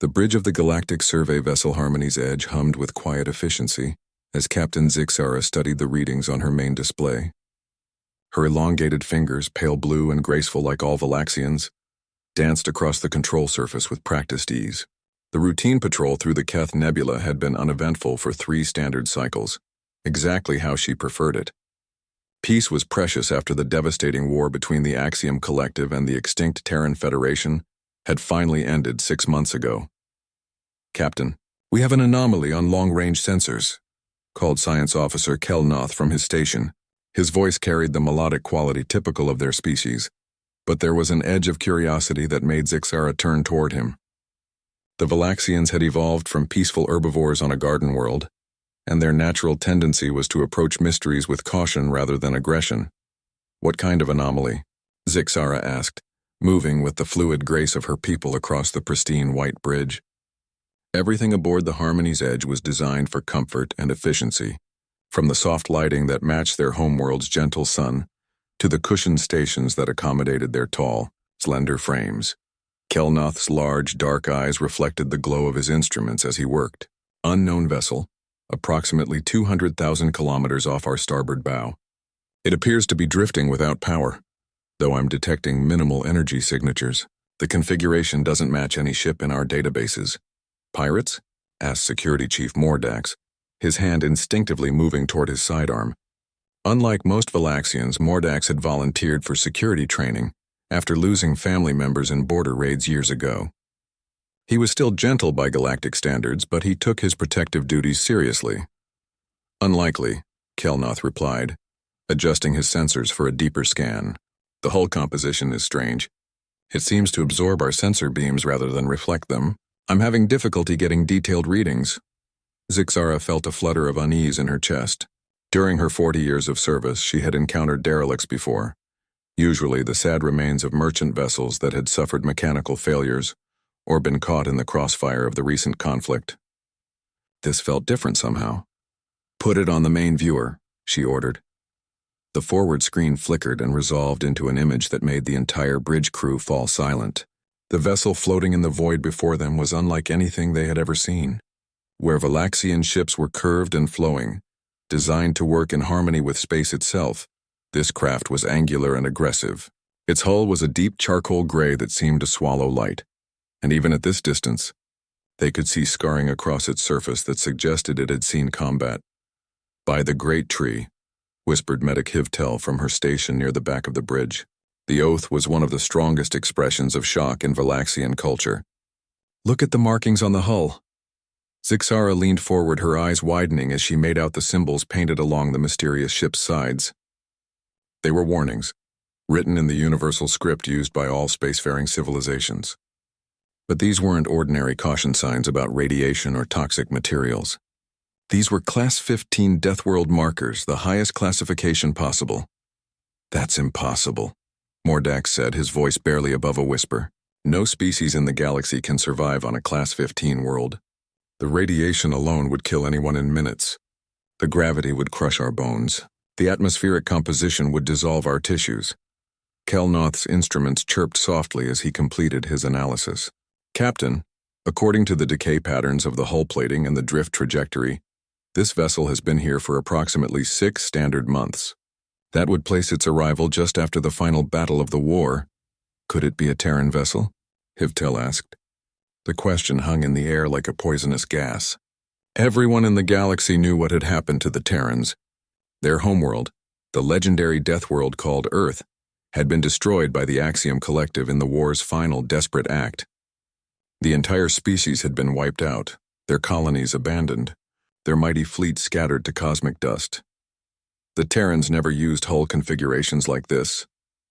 The bridge of the Galactic Survey vessel Harmony's Edge hummed with quiet efficiency as Captain Zixara studied the readings on her main display. Her elongated fingers, pale blue and graceful like all Valaxians, danced across the control surface with practiced ease. The routine patrol through the Keth Nebula had been uneventful for 3 standard cycles, exactly how she preferred it. Peace was precious after the devastating war between the Axiom Collective and the extinct Terran Federation had finally ended 6 months ago. "Captain, we have an anomaly on long-range sensors," called Science Officer Kelnoth from his station. His voice carried the melodic quality typical of their species, but there was an edge of curiosity that made Zixara turn toward him. The Valaxians had evolved from peaceful herbivores on a garden world, and their natural tendency was to approach mysteries with caution rather than aggression. "What kind of anomaly?" Zixara asked, moving with the fluid grace of her people across the pristine white bridge. Everything aboard the Harmony's Edge was designed for comfort and efficiency, from the soft lighting that matched their homeworld's gentle sun to the cushioned stations that accommodated their tall, slender frames. Kelnoth's large, dark eyes reflected the glow of his instruments as he worked. "Unknown vessel, approximately 200,000 kilometers off our starboard bow. It appears to be drifting without power, though I'm detecting minimal energy signatures. The configuration doesn't match any ship in our databases." "Pirates?" asked Security Chief Mordax, his hand instinctively moving toward his sidearm. Unlike most Valaxians, Mordax had volunteered for security training after losing family members in border raids years ago. He was still gentle by galactic standards, but he took his protective duties seriously. "Unlikely," Kelnoth replied, adjusting his sensors for a deeper scan. "The hull composition is strange. It seems to absorb our sensor beams rather than reflect them. I'm having difficulty getting detailed readings." Zixara felt a flutter of unease in her chest. During her 40 years of service, she had encountered derelicts before, usually the sad remains of merchant vessels that had suffered mechanical failures or been caught in the crossfire of the recent conflict. This felt different somehow. "Put it on the main viewer," she ordered. The forward screen flickered and resolved into an image that made the entire bridge crew fall silent. The vessel floating in the void before them was unlike anything they had ever seen. Where Valaxian ships were curved and flowing, designed to work in harmony with space itself, this craft was angular and aggressive. Its hull was a deep charcoal gray that seemed to swallow light, and even at this distance, they could see scarring across its surface that suggested it had seen combat. "By the Great Tree," whispered Medic Hivtel from her station near the back of the bridge. The oath was one of the strongest expressions of shock in Valaxian culture. "Look at the markings on the hull." Zixara leaned forward, her eyes widening as she made out the symbols painted along the mysterious ship's sides. They were warnings, written in the universal script used by all spacefaring civilizations. But these weren't ordinary caution signs about radiation or toxic materials. These were Class-15 Deathworld markers, the highest classification possible. "That's impossible," Mordax said, his voice barely above a whisper. "No species in the galaxy can survive on a Class-15 world. The radiation alone would kill anyone in minutes. The gravity would crush our bones. The atmospheric composition would dissolve our tissues." Kelnoth's instruments chirped softly as he completed his analysis. "Captain, according to the decay patterns of the hull plating and the drift trajectory, this vessel has been here for approximately 6 standard months. That would place its arrival just after the final battle of the war. Could it be a Terran vessel?" Hivtel asked. The question hung in the air like a poisonous gas. Everyone in the galaxy knew what had happened to the Terrans. Their homeworld, the legendary Deathworld called Earth, had been destroyed by the Axiom Collective in the war's final desperate act. The entire species had been wiped out, their colonies abandoned, their mighty fleet scattered to cosmic dust. "The Terrans never used hull configurations like this,"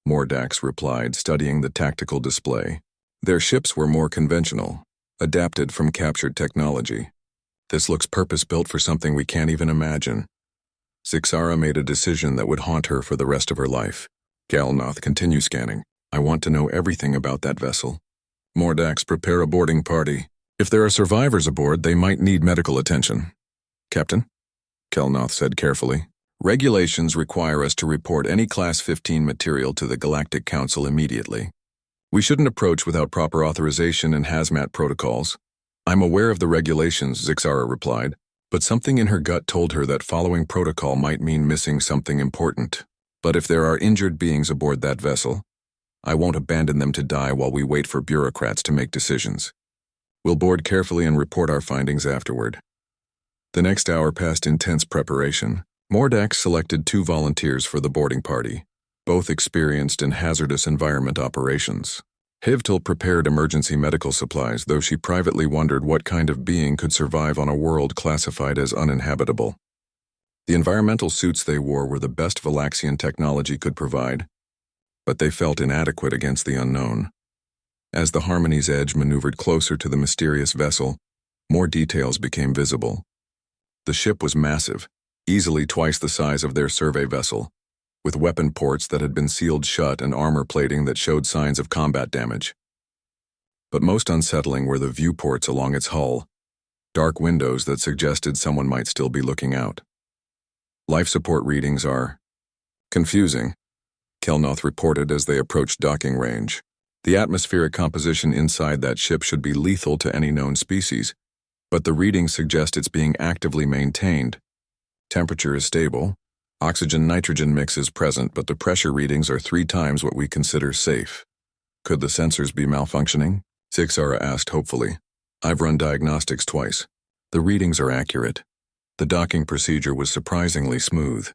Mordax replied, studying the tactical display. "Their ships were more conventional, adapted from captured technology. This looks purpose-built for something we can't even imagine." Zixara made a decision that would haunt her for the rest of her life. Kelnoth, continue scanning. "I want to know everything about that vessel." Mordax, prepare a boarding party. If there are survivors aboard, they might need medical attention." "Captain," Kelnoth said carefully, "regulations require us to report any Class-15 material to the Galactic Council immediately. We shouldn't approach without proper authorization and hazmat protocols. I'm aware of the regulations, Zixara replied, but something in her gut told her that following protocol might mean missing something important. But if there are injured beings aboard that vessel, I won't abandon them to die while we wait for bureaucrats to make decisions. We'll board carefully and report our findings afterward. The next hour passed intense preparation. Mordax selected 2 volunteers for the boarding party, both experienced in hazardous environment operations. Hivtel prepared emergency medical supplies, though she privately wondered what kind of being could survive on a world classified as uninhabitable. The environmental suits they wore were the best Valaxian technology could provide, but they felt inadequate against the unknown. As the Harmony's Edge maneuvered closer to the mysterious vessel, more details became visible. The ship was massive, easily twice the size of their survey vessel, with weapon ports that had been sealed shut and armor plating that showed signs of combat damage. But most unsettling were the viewports along its hull, dark windows that suggested someone might still be looking out. Life support readings are confusing, Kelnoth reported as they approached docking range. The atmospheric composition inside that ship should be lethal to any known species, but the readings suggest it's being actively maintained. Temperature is stable. Oxygen-nitrogen mix is present, but the pressure readings are 3 times what we consider safe. Could the sensors be malfunctioning? Zixara asked hopefully. I've run diagnostics twice. The readings are accurate. The docking procedure was surprisingly smooth.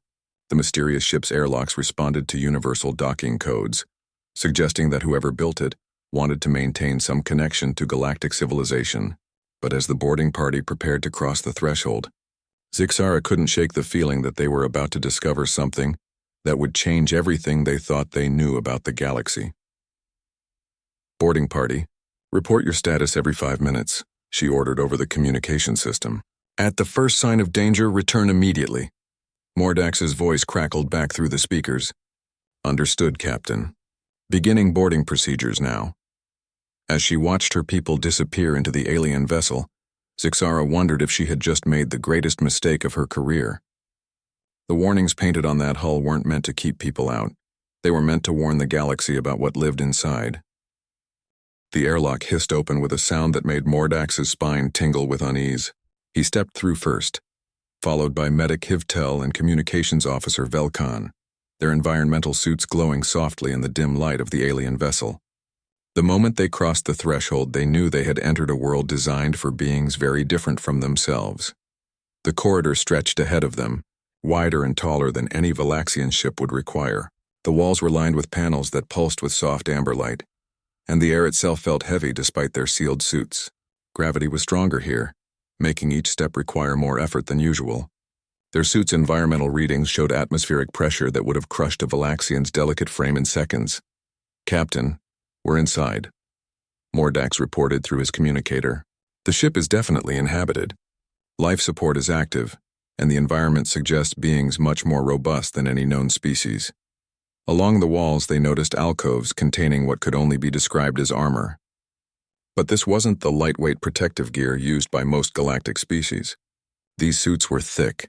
The mysterious ship's airlocks responded to universal docking codes, suggesting that whoever built it wanted to maintain some connection to galactic civilization. But as the boarding party prepared to cross the threshold, Zixara couldn't shake the feeling that they were about to discover something that would change everything they thought they knew about the galaxy. Boarding party, report your status every 5 minutes, she ordered over the communication system. At the first sign of danger, return immediately. Mordax's voice crackled back through the speakers. Understood, Captain. Beginning boarding procedures now. As she watched her people disappear into the alien vessel, Zixara wondered if she had just made the greatest mistake of her career. The warnings painted on that hull weren't meant to keep people out. They were meant to warn the galaxy about what lived inside. The airlock hissed open with a sound that made Mordax's spine tingle with unease. He stepped through first, followed by Medic Hivtel and Communications Officer Velkan, their environmental suits glowing softly in the dim light of the alien vessel. The moment they crossed the threshold, they knew they had entered a world designed for beings very different from themselves. The corridor stretched ahead of them, wider and taller than any Valaxian ship would require. The walls were lined with panels that pulsed with soft amber light, and the air itself felt heavy despite their sealed suits. Gravity was stronger here, making each step require more effort than usual. Their suits' environmental readings showed atmospheric pressure that would have crushed a Valaxian's delicate frame in seconds. Captain, we're inside, Mordax reported through his communicator. The ship is definitely inhabited. Life support is active, and the environment suggests beings much more robust than any known species. Along the walls, they noticed alcoves containing what could only be described as armor. But this wasn't the lightweight protective gear used by most galactic species. These suits were thick,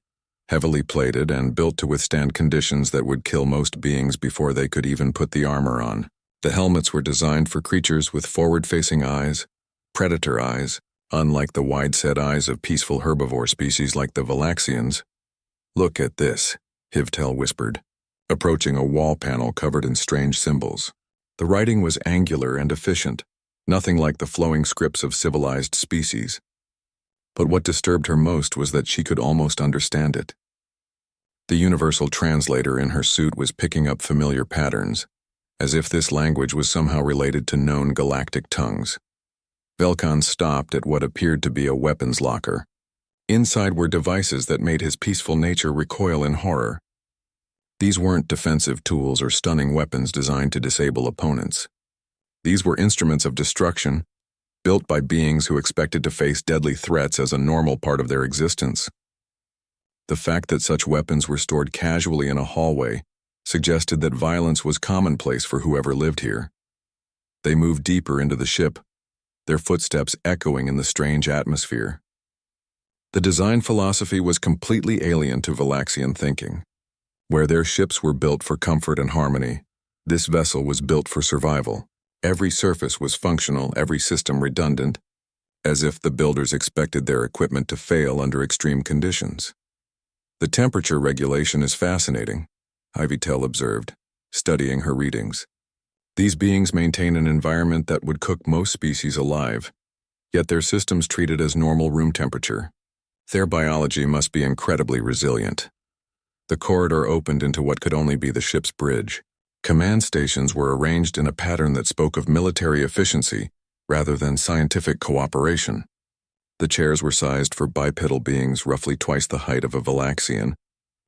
heavily plated, and built to withstand conditions that would kill most beings before they could even put the armor on. The helmets were designed for creatures with forward-facing eyes, predator eyes, unlike the wide-set eyes of peaceful herbivore species like the Valaxians. Look at this, Hivtel whispered, approaching a wall panel covered in strange symbols. The writing was angular and efficient, nothing like the flowing scripts of civilized species. But what disturbed her most was that she could almost understand it. The universal translator in her suit was picking up familiar patterns, as if this language was somehow related to known galactic tongues. Velkan stopped at what appeared to be a weapons locker. Inside were devices that made his peaceful nature recoil in horror. These weren't defensive tools or stunning weapons designed to disable opponents. These were instruments of destruction, built by beings who expected to face deadly threats as a normal part of their existence. The fact that such weapons were stored casually in a hallway suggested that violence was commonplace for whoever lived here. They moved deeper into the ship, their footsteps echoing in the strange atmosphere. The design philosophy was completely alien to Valaxian thinking. Where their ships were built for comfort and harmony, this vessel was built for survival. Every surface was functional, every system redundant, as if the builders expected their equipment to fail under extreme conditions. The temperature regulation is fascinating, Ivytel observed, studying her readings. These beings maintain an environment that would cook most species alive, yet their systems treat it as normal room temperature. Their biology must be incredibly resilient. The corridor opened into what could only be the ship's bridge. Command stations were arranged in a pattern that spoke of military efficiency rather than scientific cooperation. The chairs were sized for bipedal beings roughly twice the height of a Valaxian,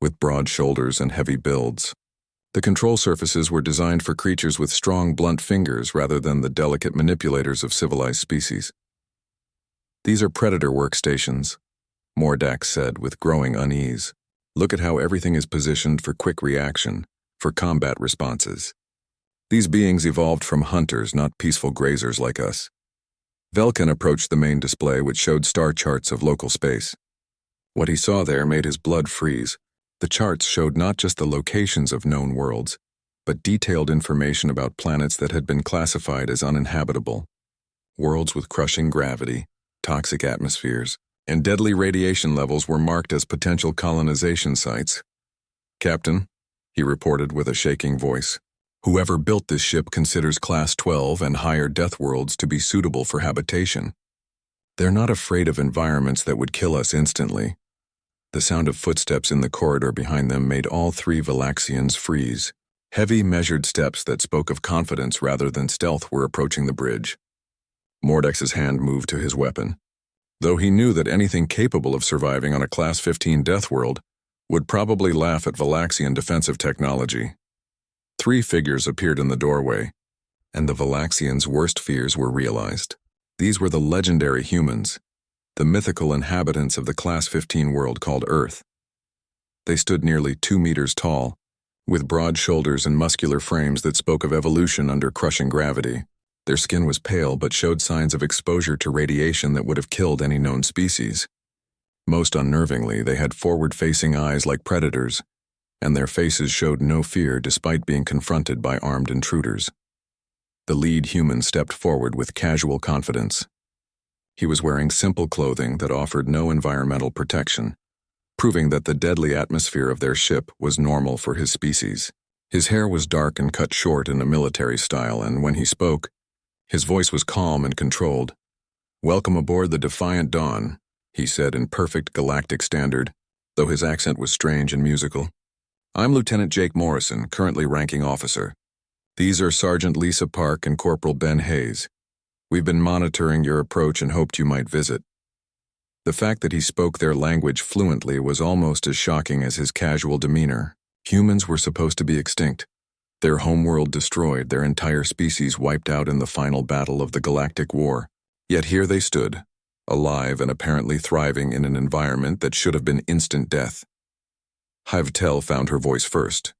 with broad shoulders and heavy builds. The control surfaces were designed for creatures with strong, blunt fingers rather than the delicate manipulators of civilized species. "These are predator workstations," Mordax said with growing unease. "Look at how everything is positioned for quick reaction, for combat responses. These beings evolved from hunters, not peaceful grazers like us." Velkin approached the main display, which showed star charts of local space. What he saw there made his blood freeze. The charts showed not just the locations of known worlds, but detailed information about planets that had been classified as uninhabitable. Worlds with crushing gravity, toxic atmospheres, and deadly radiation levels were marked as potential colonization sites. "Captain," he reported with a shaking voice, "whoever built this ship considers Class 12 and higher Deathworlds to be suitable for habitation. They're not afraid of environments that would kill us instantly." The sound of footsteps in the corridor behind them made all three Valaxians freeze. Heavy, measured steps that spoke of confidence rather than stealth were approaching the bridge. Mordex's hand moved to his weapon. Though he knew that anything capable of surviving on a Class 15 Deathworld would probably laugh at Valaxian defensive technology. Three figures appeared in the doorway, and the Valaxians' worst fears were realized. These were the legendary humans, the mythical inhabitants of the Class 15 world called Earth. They stood nearly 2 meters tall, with broad shoulders and muscular frames that spoke of evolution under crushing gravity. Their skin was pale but showed signs of exposure to radiation that would have killed any known species. Most unnervingly, they had forward-facing eyes like predators, and their faces showed no fear despite being confronted by armed intruders. The lead human stepped forward with casual confidence. He was wearing simple clothing that offered no environmental protection, proving that the deadly atmosphere of their ship was normal for his species. His hair was dark and cut short in a military style, and when he spoke, his voice was calm and controlled. "Welcome aboard the Defiant Dawn," he said in perfect galactic standard, though his accent was strange and musical. "I'm Lieutenant Jake Morrison, currently ranking officer. These are Sergeant Lisa Park and Corporal Ben Hayes. We've been monitoring your approach and hoped you might visit." The fact that he spoke their language fluently was almost as shocking as his casual demeanor. Humans were supposed to be extinct. Their homeworld destroyed, their entire species wiped out in the final battle of the Galactic War. Yet here they stood, alive and apparently thriving in an environment that should have been instant death. Ivytel found her voice first,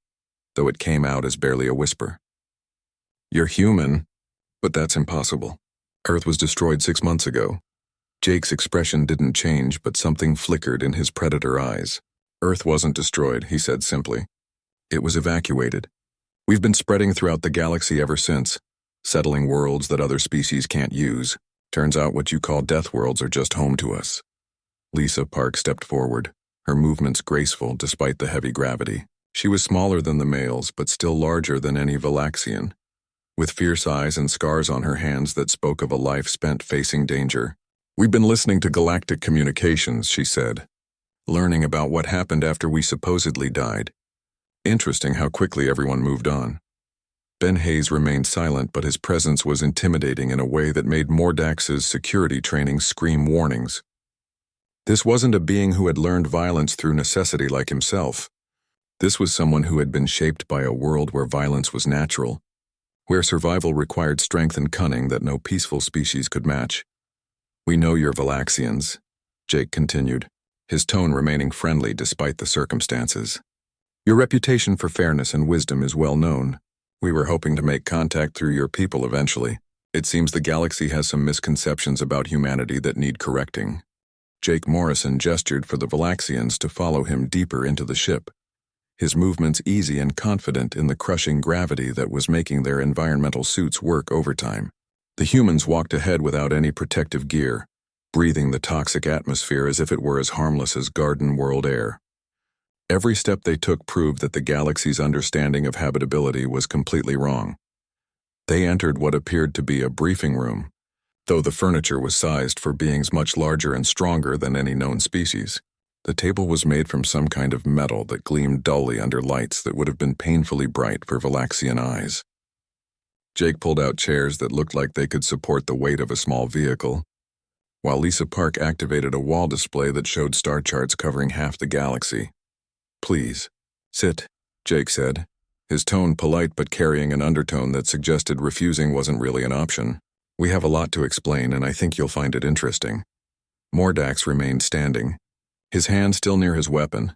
though it came out as barely a whisper. "You're human, but that's impossible. Earth was destroyed 6 months ago." Jake's expression didn't change, but something flickered in his predator eyes. "Earth wasn't destroyed," he said simply. "It was evacuated. We've been spreading throughout the galaxy ever since, settling worlds that other species can't use. Turns out what you call Deathworlds are just home to us." Lisa Park stepped forward, her movements graceful despite the heavy gravity. She was smaller than the males, but still larger than any Valaxian, with fierce eyes and scars on her hands that spoke of a life spent facing danger. "We've been listening to galactic communications," she said, "learning about what happened after we supposedly died. Interesting how quickly everyone moved on." Ben Hayes remained silent, but his presence was intimidating in a way that made Mordax's security training scream warnings. This wasn't a being who had learned violence through necessity like himself. This was someone who had been shaped by a world where violence was natural, where survival required strength and cunning that no peaceful species could match. "We know you're Valaxians," Jake continued, his tone remaining friendly despite the circumstances. "Your reputation for fairness and wisdom is well known. We were hoping to make contact through your people eventually. It seems the galaxy has some misconceptions about humanity that need correcting." Jake Morrison gestured for the Valaxians to follow him deeper into the ship, his movements easy and confident in the crushing gravity that was making their environmental suits work overtime. The humans walked ahead without any protective gear, breathing the toxic atmosphere as if it were as harmless as garden world air. Every step they took proved that the galaxy's understanding of habitability was completely wrong. They entered what appeared to be a briefing room, though the furniture was sized for beings much larger and stronger than any known species. The table was made from some kind of metal that gleamed dully under lights that would have been painfully bright for Valaxian eyes. Jake pulled out chairs that looked like they could support the weight of a small vehicle, while Lisa Park activated a wall display that showed star charts covering half the galaxy. "Please, sit," Jake said, his tone polite but carrying an undertone that suggested refusing wasn't really an option. "We have a lot to explain, and I think you'll find it interesting." Mordax remained standing, his hand still near his weapon,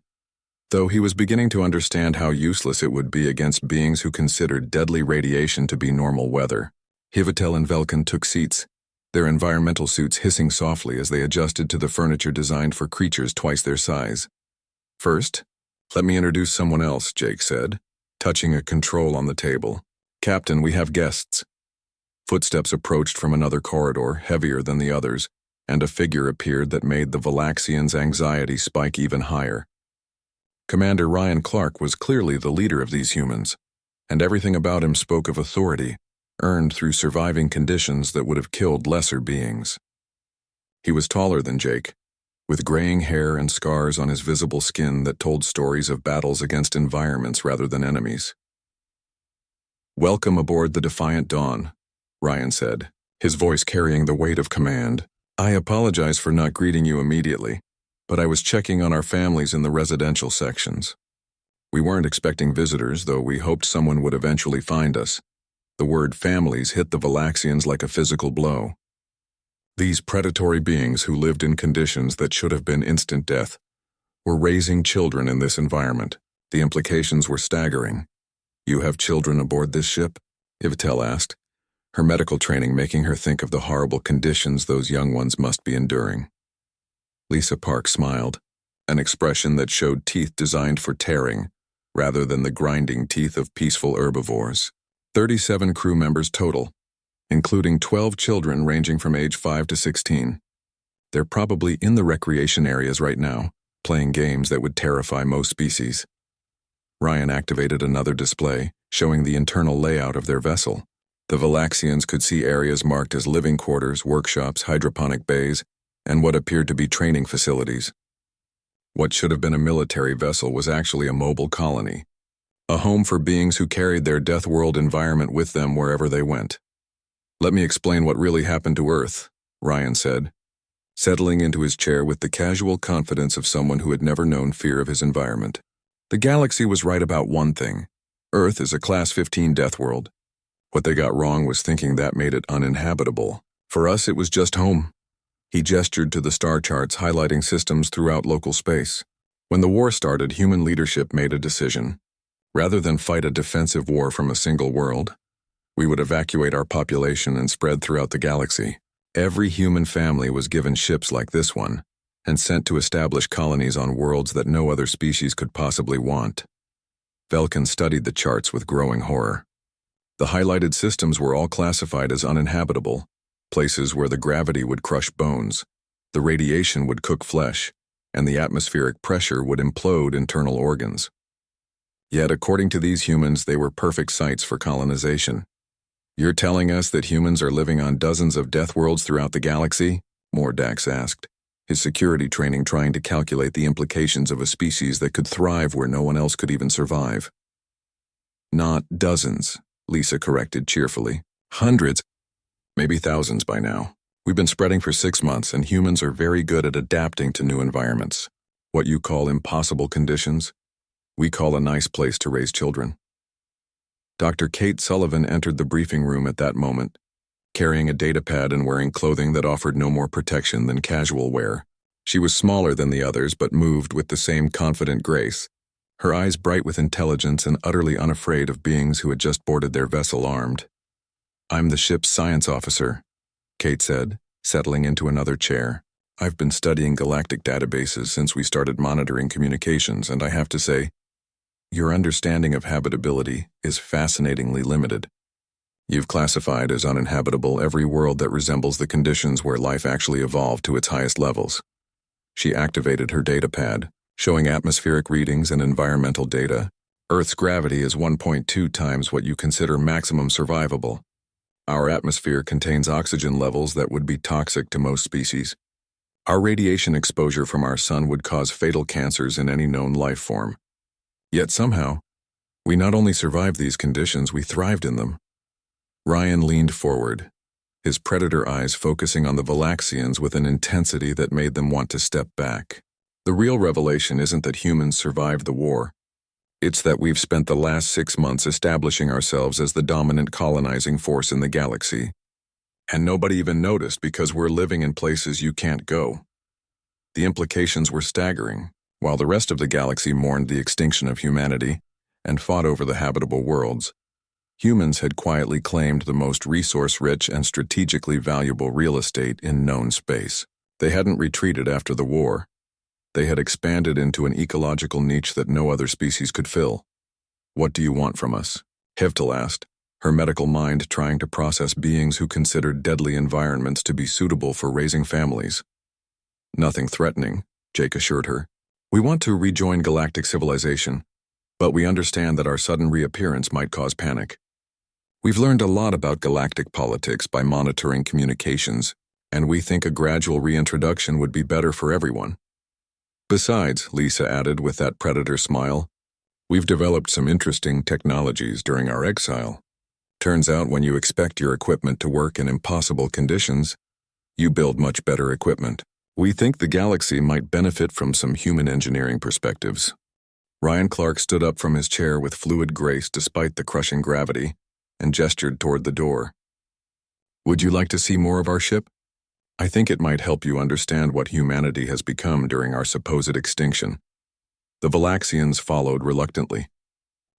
though he was beginning to understand how useless it would be against beings who considered deadly radiation to be normal weather. Hivitel and Velkin took seats, their environmental suits hissing softly as they adjusted to the furniture designed for creatures twice their size. "First, let me introduce someone else," Jake said, touching a control on the table. "Captain, we have guests." Footsteps approached from another corridor, heavier than the others, and a figure appeared that made the Valaxians' anxiety spike even higher. Commander Ryan Clark was clearly the leader of these humans, and everything about him spoke of authority, earned through surviving conditions that would have killed lesser beings. He was taller than Jake, with graying hair and scars on his visible skin that told stories of battles against environments rather than enemies. "Welcome aboard the Defiant Dawn," Ryan said, his voice carrying the weight of command. "I apologize for not greeting you immediately, but I was checking on our families in the residential sections. We weren't expecting visitors, though we hoped someone would eventually find us." The word families hit the Valaxians like a physical blow. These predatory beings who lived in conditions that should have been instant death were raising children in this environment. The implications were staggering. "You have children aboard this ship?" Ivitel asked, her medical training making her think of the horrible conditions those young ones must be enduring. Lisa Park smiled, an expression that showed teeth designed for tearing, rather than the grinding teeth of peaceful herbivores. 37 crew members total, including 12 children ranging from age 5 to 16. They're probably in the recreation areas right now, playing games that would terrify most species. Ryan activated another display, showing the internal layout of their vessel. The Valaxians could see areas marked as living quarters, workshops, hydroponic bays, and what appeared to be training facilities. What should have been a military vessel was actually a mobile colony, a home for beings who carried their Deathworld environment with them wherever they went. "Let me explain what really happened to Earth," Ryan said, settling into his chair with the casual confidence of someone who had never known fear of his environment. "The galaxy was right about one thing. Earth is a Class-15 Deathworld. What they got wrong was thinking that made it uninhabitable. For us, it was just home." He gestured to the star charts highlighting systems throughout local space. When the war started, human leadership made a decision. Rather than fight a defensive war from a single world, we would evacuate our population and spread throughout the galaxy. Every human family was given ships like this one, and sent to establish colonies on worlds that no other species could possibly want. Velkin studied the charts with growing horror. The highlighted systems were all classified as uninhabitable, places where the gravity would crush bones, the radiation would cook flesh, and the atmospheric pressure would implode internal organs. Yet, according to these humans, they were perfect sites for colonization. "You're telling us that humans are living on dozens of death worlds throughout the galaxy?" Mordax asked, his security training trying to calculate the implications of a species that could thrive where no one else could even survive. "Not dozens," Lisa corrected cheerfully. "Hundreds, maybe thousands by now. We've been spreading for 6 months, and humans are very good at adapting to new environments. What you call impossible conditions, we call a nice place to raise children." Dr. Kate Sullivan entered the briefing room at that moment, carrying a datapad and wearing clothing that offered no more protection than casual wear. She was smaller than the others, but moved with the same confident grace, her eyes bright with intelligence and utterly unafraid of beings who had just boarded their vessel armed. "I'm the ship's science officer," Kate said, settling into another chair. "I've been studying galactic databases since we started monitoring communications, and I have to say, your understanding of habitability is fascinatingly limited. You've classified as uninhabitable every world that resembles the conditions where life actually evolved to its highest levels. She activated her data pad, showing atmospheric readings and environmental data. Earth's gravity is 1.2 times what you consider maximum survivable. Our atmosphere contains oxygen levels that would be toxic to most species. Our radiation exposure from our sun would cause fatal cancers in any known life form. Yet somehow, we not only survived these conditions, we thrived in them. Ryan leaned forward, his predator eyes focusing on the Valaxians with an intensity that made them want to step back. The real revelation isn't that humans survived the war. It's that we've spent the last 6 months establishing ourselves as the dominant colonizing force in the galaxy. And nobody even noticed because we're living in places you can't go. The implications were staggering. While the rest of the galaxy mourned the extinction of humanity and fought over the habitable worlds, humans had quietly claimed the most resource-rich and strategically valuable real estate in known space. They hadn't retreated after the war. They had expanded into an ecological niche that no other species could fill. "What do you want from us?" Hivtel asked, her medical mind trying to process beings who considered deadly environments to be suitable for raising families. "Nothing threatening," Jake assured her. "We want to rejoin galactic civilization, but we understand that our sudden reappearance might cause panic. We've learned a lot about galactic politics by monitoring communications, and we think a gradual reintroduction would be better for everyone. Besides," Lisa added with that predator smile, "we've developed some interesting technologies during our exile. Turns out when you expect your equipment to work in impossible conditions, you build much better equipment. We think the galaxy might benefit from some human engineering perspectives." Ryan Clark stood up from his chair with fluid grace despite the crushing gravity and gestured toward the door. "Would you like to see more of our ship? I think it might help you understand what humanity has become during our supposed extinction." The Valaxians followed reluctantly,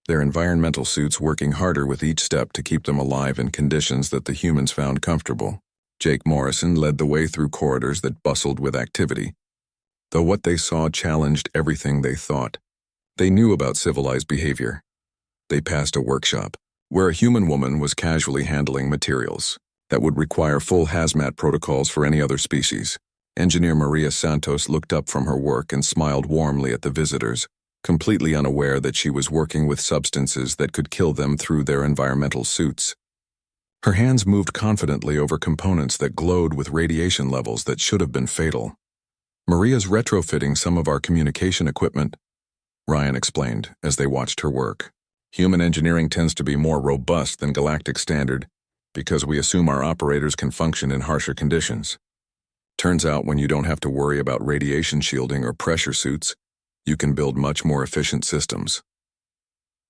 their environmental suits working harder with each step to keep them alive in conditions that the humans found comfortable. Jake Morrison led the way through corridors that bustled with activity, though what they saw challenged everything they thought. They knew about civilized behavior. They passed a workshop, where a human woman was casually handling materials that would require full hazmat protocols for any other species. Engineer Maria Santos looked up from her work and smiled warmly at the visitors, completely unaware that she was working with substances that could kill them through their environmental suits. Her hands moved confidently over components that glowed with radiation levels that should have been fatal. "Maria's retrofitting some of our communication equipment," Ryan explained as they watched her work. "Human engineering tends to be more robust than galactic standard, because we assume our operators can function in harsher conditions. Turns out when you don't have to worry about radiation shielding or pressure suits, you can build much more efficient systems."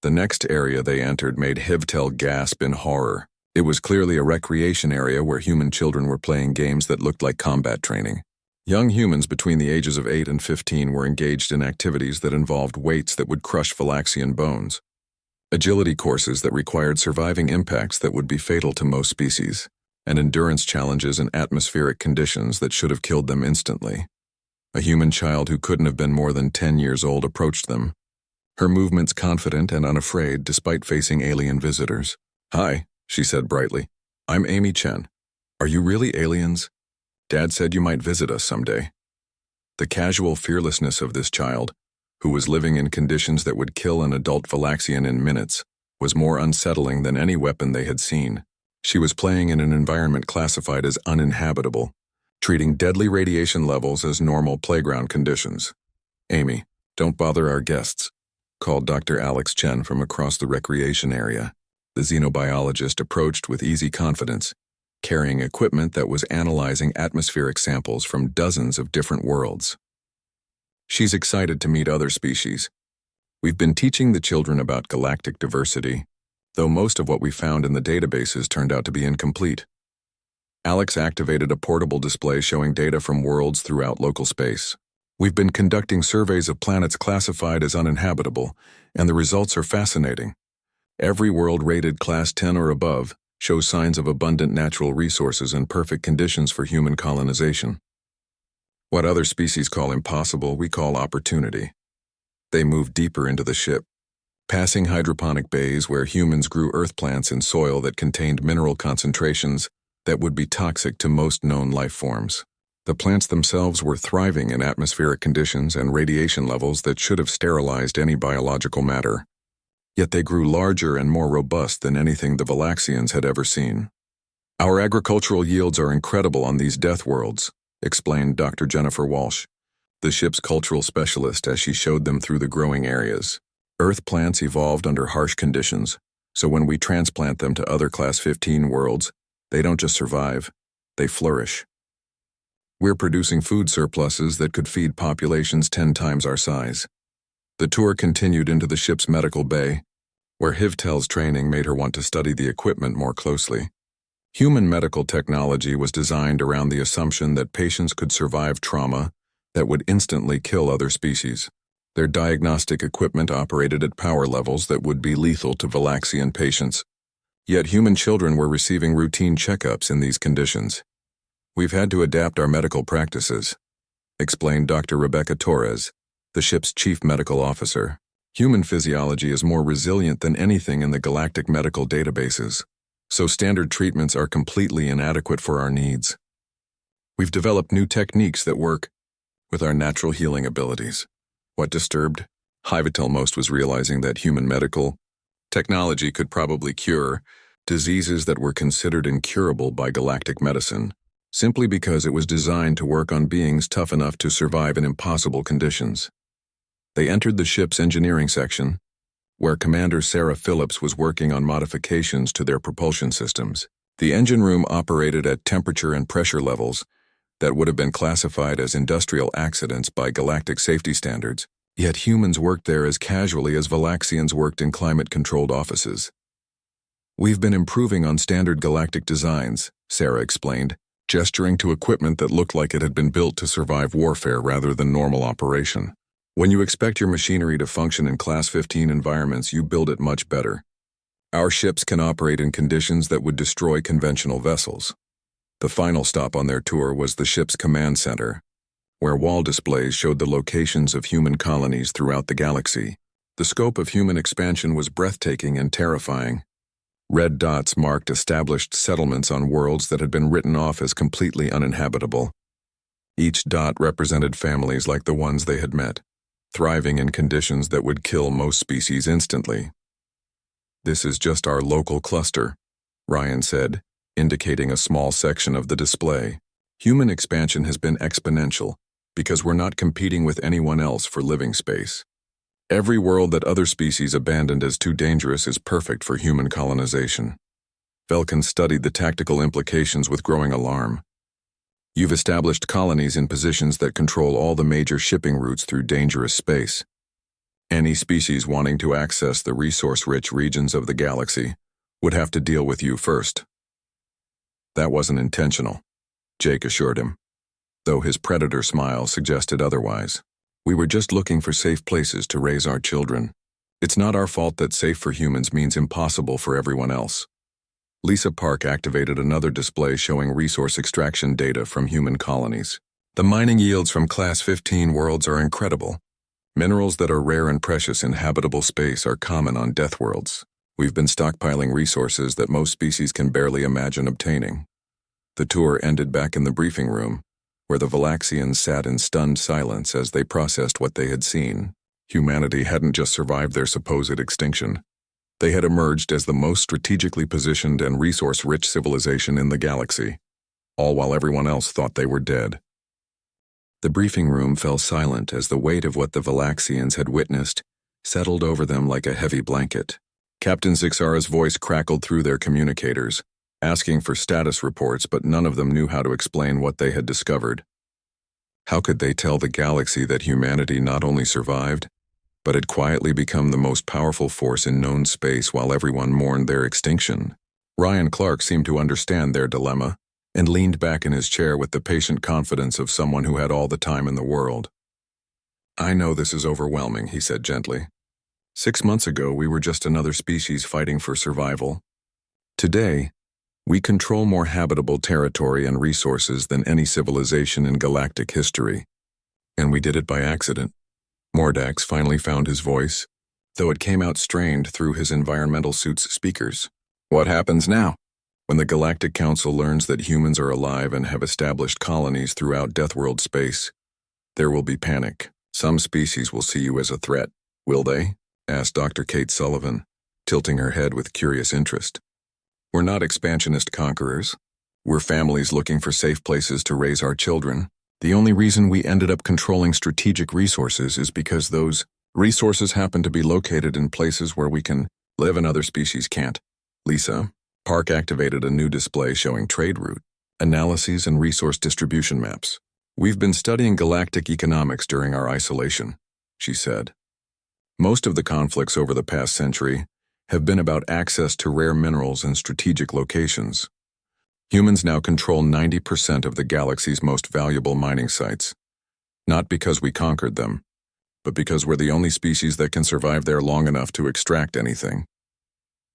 The next area they entered made Hivtel gasp in horror. It was clearly a recreation area where human children were playing games that looked like combat training. Young humans between the ages of 8 and 15 were engaged in activities that involved weights that would crush Valaxian bones, agility courses that required surviving impacts that would be fatal to most species, and endurance challenges in atmospheric conditions that should have killed them instantly. A human child who couldn't have been more than 10 years old approached them, her movements confident and unafraid despite facing alien visitors. "Hi," she said brightly. "I'm Amy Chen. Are you really aliens? Dad said you might visit us someday." The casual fearlessness of this child, who was living in conditions that would kill an adult Valaxian in minutes, was more unsettling than any weapon they had seen. She was playing in an environment classified as uninhabitable, treating deadly radiation levels as normal playground conditions. "Amy, don't bother our guests," called Dr. Alex Chen from across the recreation area. The xenobiologist approached with easy confidence, carrying equipment that was analyzing atmospheric samples from dozens of different worlds. "She's excited to meet other species. We've been teaching the children about galactic diversity, though most of what we found in the databases turned out to be incomplete." Alex activated a portable display showing data from worlds throughout local space. "We've been conducting surveys of planets classified as uninhabitable, and the results are fascinating. Every world rated Class 10 or above shows signs of abundant natural resources and perfect conditions for human colonization. What other species call impossible, we call opportunity." They moved deeper into the ship, passing hydroponic bays where humans grew earth plants in soil that contained mineral concentrations that would be toxic to most known life forms. The plants themselves were thriving in atmospheric conditions and radiation levels that should have sterilized any biological matter. Yet they grew larger and more robust than anything the Valaxians had ever seen. "Our agricultural yields are incredible on these death worlds," explained Dr. Jennifer Walsh, the ship's cultural specialist, as she showed them through the growing areas. Earth plants evolved under harsh conditions, so when we transplant them to other Class 15 worlds, they don't just survive, they flourish. We're producing food surpluses that could feed populations 10 times our size. The tour continued into the ship's medical bay, where Hivtel's training made her want to study the equipment more closely. Human medical technology was designed around the assumption that patients could survive trauma that would instantly kill other species. Their diagnostic equipment operated at power levels that would be lethal to Valaxian patients. Yet human children were receiving routine checkups in these conditions. "We've had to adapt our medical practices," explained Dr. Rebecca Torres, the ship's chief medical officer. "Human physiology is more resilient than anything in the galactic medical databases, so standard treatments are completely inadequate for our needs. We've developed new techniques that work with our natural healing abilities." What disturbed Hivitel most was realizing that human medical technology could probably cure diseases that were considered incurable by galactic medicine, simply because it was designed to work on beings tough enough to survive in impossible conditions. They entered the ship's engineering section, where Commander Sarah Phillips was working on modifications to their propulsion systems. The engine room operated at temperature and pressure levels that would have been classified as industrial accidents by galactic safety standards, yet humans worked there as casually as Valaxians worked in climate-controlled offices. "We've been improving on standard galactic designs," Sarah explained, gesturing to equipment that looked like it had been built to survive warfare rather than normal operation. "When you expect your machinery to function in Class 15 environments, you build it much better. Our ships can operate in conditions that would destroy conventional vessels." The final stop on their tour was the ship's command center, where wall displays showed the locations of human colonies throughout the galaxy. The scope of human expansion was breathtaking and terrifying. Red dots marked established settlements on worlds that had been written off as completely uninhabitable. Each dot represented families like the ones they had met, thriving in conditions that would kill most species instantly. "This is just our local cluster," Ryan said, indicating a small section of the display. "Human expansion has been exponential because we're not competing with anyone else for living space. Every world that other species abandoned as too dangerous is perfect for human colonization." Velkin studied the tactical implications with growing alarm. "You've established colonies in positions that control all the major shipping routes through dangerous space. Any species wanting to access the resource-rich regions of the galaxy would have to deal with you first." "That wasn't intentional," Jake assured him, though his predator smile suggested otherwise. "We were just looking for safe places to raise our children. It's not our fault that safe for humans means impossible for everyone else." Lisa Park activated another display showing resource extraction data from human colonies. "The mining yields from Class 15 worlds are incredible. Minerals that are rare and precious in habitable space are common on death worlds. We've been stockpiling resources that most species can barely imagine obtaining." The tour ended back in the briefing room, where the Valaxians sat in stunned silence as they processed what they had seen. Humanity hadn't just survived their supposed extinction. They had emerged as the most strategically positioned and resource-rich civilization in the galaxy, all while everyone else thought they were dead. The briefing room fell silent as the weight of what the Valaxians had witnessed settled over them like a heavy blanket. Captain Zixara's voice crackled through their communicators, asking for status reports, but none of them knew how to explain what they had discovered. How could they tell the galaxy that humanity not only survived, but had quietly become the most powerful force in known space while everyone mourned their extinction? Ryan Clark seemed to understand their dilemma and leaned back in his chair with the patient confidence of someone who had all the time in the world. "I know this is overwhelming," he said gently. 6 months ago, we were just another species fighting for survival. Today, we control more habitable territory and resources than any civilization in galactic history. And we did it by accident." Mordax finally found his voice, though it came out strained through his environmental suit's speakers. What happens now? When the Galactic Council learns that humans are alive and have established colonies throughout Deathworld space, there will be panic. Some species will see you as a threat. Will they? Asked Dr. Kate Sullivan, tilting her head with curious interest. We're not expansionist conquerors. We're families looking for safe places to raise our children. The only reason we ended up controlling strategic resources is because those resources happen to be located in places where we can live and other species can't. Lisa, Park activated a new display showing trade route, analyses, and resource distribution maps. We've been studying galactic economics during our isolation, she said. Most of the conflicts over the past century have been about access to rare minerals and strategic locations. Humans now control 90% of the galaxy's most valuable mining sites, not because we conquered them, but because we're the only species that can survive there long enough to extract anything.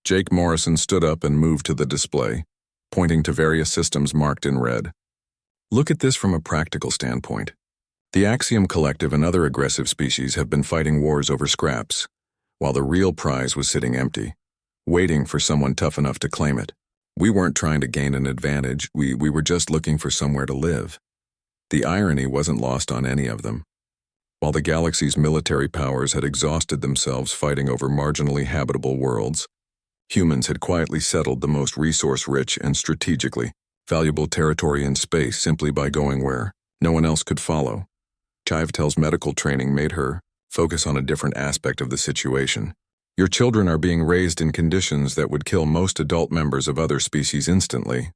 Jake Morrison stood up and moved to the display, pointing to various systems marked in red. Look at this from a practical standpoint. The Axiom Collective and other aggressive species have been fighting wars over scraps, while the real prize was sitting empty, waiting for someone tough enough to claim it. We weren't trying to gain an advantage, we were just looking for somewhere to live. The irony wasn't lost on any of them. While the galaxy's military powers had exhausted themselves fighting over marginally habitable worlds, humans had quietly settled the most resource-rich and strategically valuable territory in space simply by going where no one else could follow. Chivetel's medical training made her focus on a different aspect of the situation. Your children are being raised in conditions that would kill most adult members of other species instantly.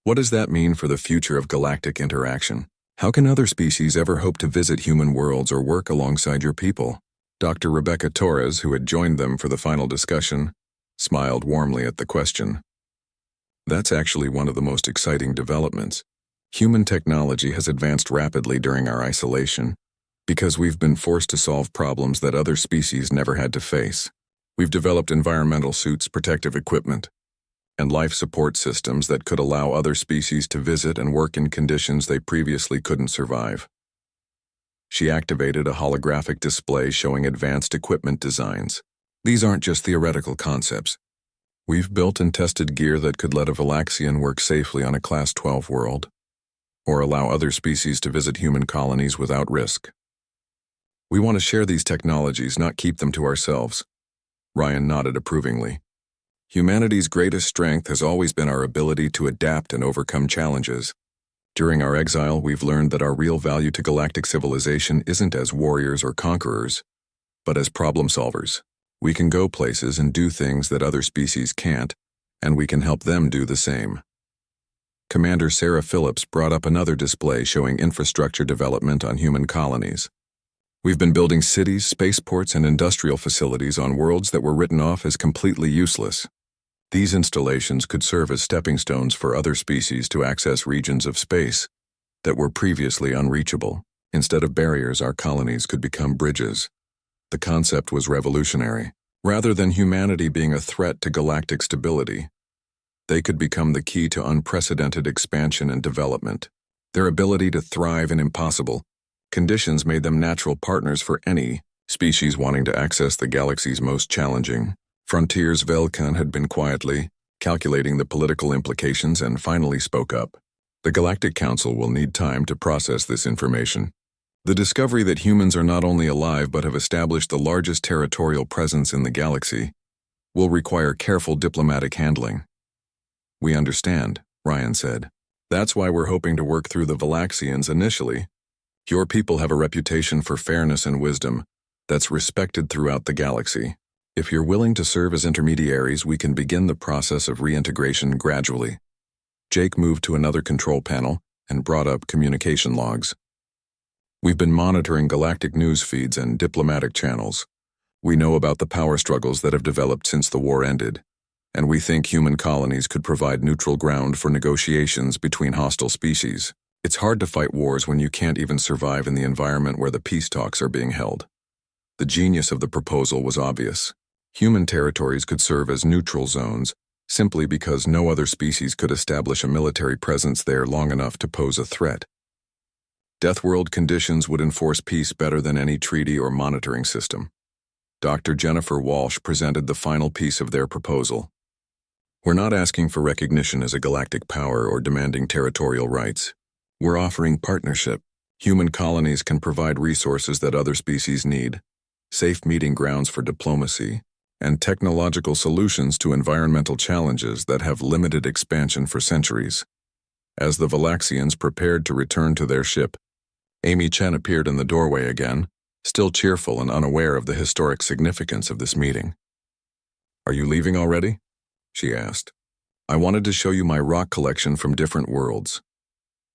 What does that mean for the future of galactic interaction? How can other species ever hope to visit human worlds or work alongside your people? Dr. Rebecca Torres, who had joined them for the final discussion, smiled warmly at the question. That's actually one of the most exciting developments. Human technology has advanced rapidly during our isolation because we've been forced to solve problems that other species never had to face. We've developed environmental suits, protective equipment, and life support systems that could allow other species to visit and work in conditions they previously couldn't survive. She activated a holographic display showing advanced equipment designs. These aren't just theoretical concepts. We've built and tested gear that could let a Valaxian work safely on a Class 12 world, or allow other species to visit human colonies without risk. We want to share these technologies, not keep them to ourselves. Ryan nodded approvingly. Humanity's greatest strength has always been our ability to adapt and overcome challenges. During our exile, we've learned that our real value to galactic civilization isn't as warriors or conquerors, but as problem solvers. We can go places and do things that other species can't, and we can help them do the same. Commander Sarah Phillips brought up another display showing infrastructure development on human colonies. We've been building cities, spaceports, and industrial facilities on worlds that were written off as completely useless. These installations could serve as stepping stones for other species to access regions of space that were previously unreachable. Instead of barriers, our colonies could become bridges. The concept was revolutionary. Rather than humanity being a threat to galactic stability, they could become the key to unprecedented expansion and development. Their ability to thrive in impossible conditions made them natural partners for any species wanting to access the galaxy's most challenging frontiers. Velkan had been quietly calculating the political implications and finally spoke up. The Galactic Council will need time to process this information. The discovery that humans are not only alive but have established the largest territorial presence in the galaxy will require careful diplomatic handling. We understand, Ryan said. That's why we're hoping to work through the Valaxians initially. Your people have a reputation for fairness and wisdom that's respected throughout the galaxy. If you're willing to serve as intermediaries, we can begin the process of reintegration gradually. Jake moved to another control panel and brought up communication logs. We've been monitoring galactic news feeds and diplomatic channels. We know about the power struggles that have developed since the war ended, and we think human colonies could provide neutral ground for negotiations between hostile species. It's hard to fight wars when you can't even survive in the environment where the peace talks are being held. The genius of the proposal was obvious. Human territories could serve as neutral zones simply because no other species could establish a military presence there long enough to pose a threat. Deathworld conditions would enforce peace better than any treaty or monitoring system. Dr. Jennifer Walsh presented the final piece of their proposal. We're not asking for recognition as a galactic power or demanding territorial rights. We're offering partnership. Human colonies can provide resources that other species need, safe meeting grounds for diplomacy, and technological solutions to environmental challenges that have limited expansion for centuries. As the Valaxians prepared to return to their ship, Amy Chen appeared in the doorway again, still cheerful and unaware of the historic significance of this meeting. "Are you leaving already?" she asked. "I wanted to show you my rock collection from different worlds."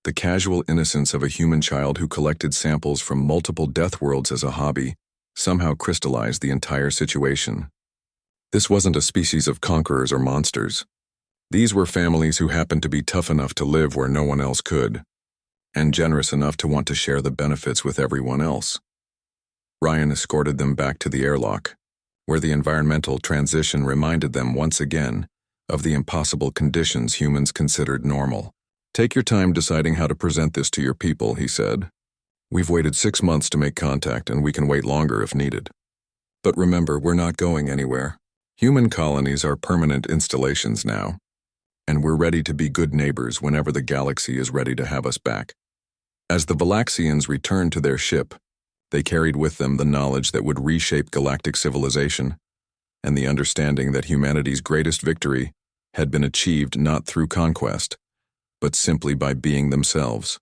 The casual innocence of a human child who collected samples from multiple Deathworlds as a hobby somehow crystallized the entire situation. This wasn't a species of conquerors or monsters. These were families who happened to be tough enough to live where no one else could, and generous enough to want to share the benefits with everyone else. Ryan escorted them back to the airlock, where the environmental transition reminded them once again of the impossible conditions humans considered normal. "Take your time deciding how to present this to your people," he said. "We've waited 6 months to make contact, and we can wait longer if needed. But remember, we're not going anywhere. Human colonies are permanent installations now, and we're ready to be good neighbors whenever the galaxy is ready to have us back." As the Valaxians returned to their ship, they carried with them the knowledge that would reshape galactic civilization, and the understanding that humanity's greatest victory had been achieved not through conquest, but simply by being themselves.